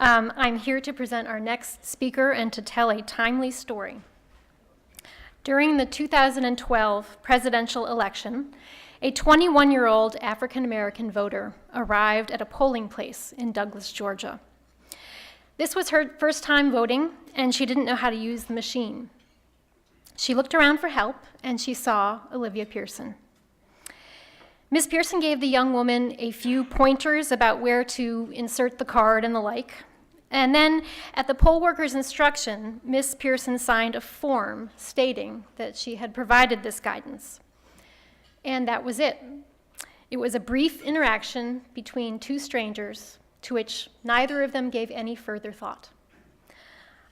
I'm here to present our next speaker and to tell a timely story. During the 2012 presidential election, a 21-year-old African-American voter arrived at a polling place in Douglas, Georgia. This was her first time voting, and she didn't know how to use the machine. She looked around for help, and she saw Olivia Pearson. Ms. Pearson gave the young woman a few pointers about where to insert the card and the like. And then, at the poll worker's instruction, Ms. Pearson signed a form stating that she had provided this guidance. And that was it. It was a brief interaction between two strangers to which neither of them gave any further thought.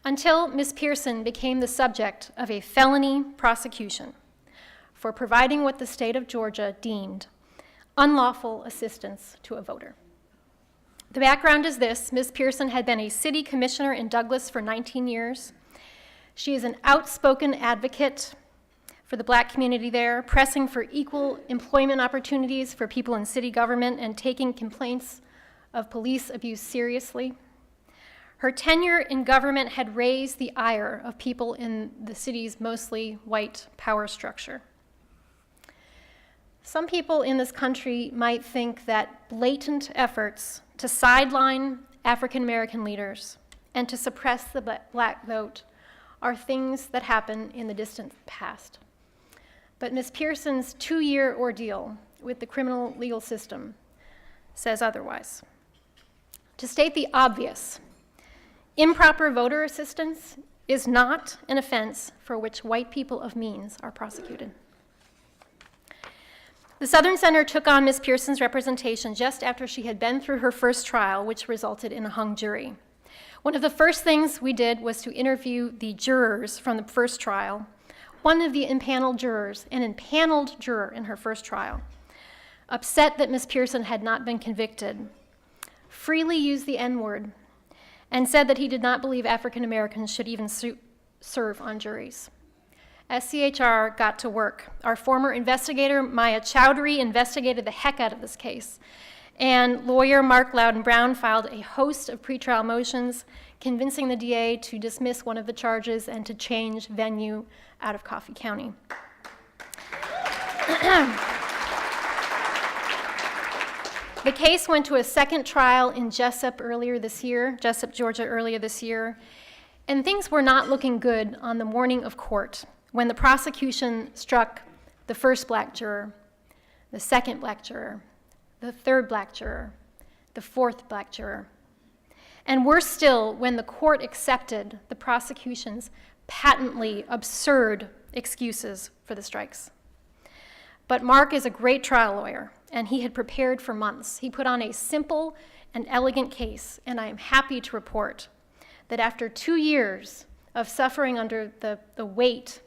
Until Ms. Pearson became the subject of a felony prosecution for providing what the state of Georgia deemed unlawful assistance to a voter. The background is this: Ms. Pearson had been a city commissioner in Douglas for 19 years. She is an outspoken advocate for the Black community there, pressing for equal employment opportunities for people in city government and taking complaints of police abuse seriously. Her tenure in government had raised the ire of people in the city's mostly white power structure. Some people in this country might think that blatant efforts to sideline African American leaders and to suppress the Black vote are things that happen in the distant past. But Ms. Pearson's 2-year ordeal with the criminal legal system says otherwise. To state the obvious, improper voter assistance is not an offense for which white people of means are prosecuted. The Southern Center took on Ms. Pearson's representation just after she had been through her first trial, which resulted in a hung jury. One of the first things we did was to interview the jurors from the first trial. One of the impaneled jurors, an impaneled juror in her first trial, upset that Ms. Pearson had not been convicted, freely used the N-word, and said that he did not believe African Americans should even serve on juries. SCHR got to work. Our former investigator, Maya Chowdhury, investigated the heck out of this case. And lawyer Mark Loudon Brown filed a host of pretrial motions, convincing the DA to dismiss one of the charges and to change venue out of Coffee County. The case went to a second trial in Jessup, Georgia, earlier this year, and things were not looking good on the morning of court when the prosecution struck the first Black juror, the second Black juror, the third Black juror, the fourth Black juror. And worse still, when the court accepted the prosecution's patently absurd excuses for the strikes. But Mark is a great trial lawyer, and he had prepared for months. He put on a simple and elegant case, and I am happy to report that after 2 years of suffering under the weight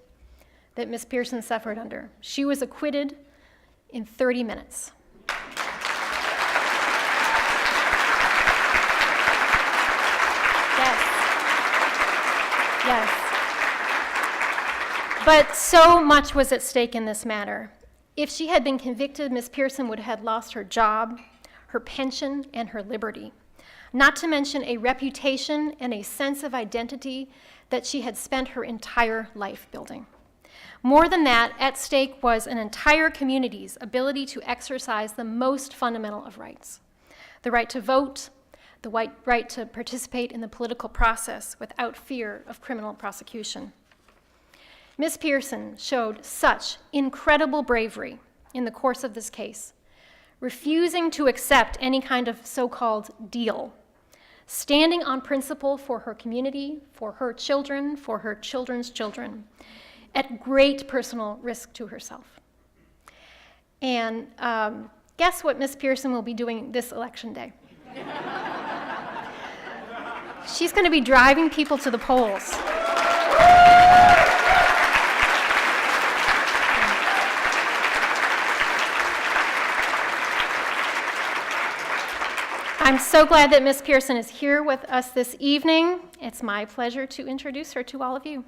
that Ms. Pearson suffered under, she was acquitted in 30 minutes. Yes. But so much was at stake in this matter. If she had been convicted, Ms. Pearson would have lost her job, her pension, and her liberty, not to mention a reputation and a sense of identity that she had spent her entire life building. More than that, at stake was an entire community's ability to exercise the most fundamental of rights: the right to vote, the right to participate in the political process without fear of criminal prosecution. Ms. Pearson showed such incredible bravery in the course of this case, refusing to accept any kind of so-called deal, standing on principle for her community, for her children, for her children's children, at great personal risk to herself. And guess what Ms. Pearson will be doing this election day? She's going to be driving people to the polls. I'm so glad that Ms. Pearson is here with us this evening. It's my pleasure to introduce her to all of you.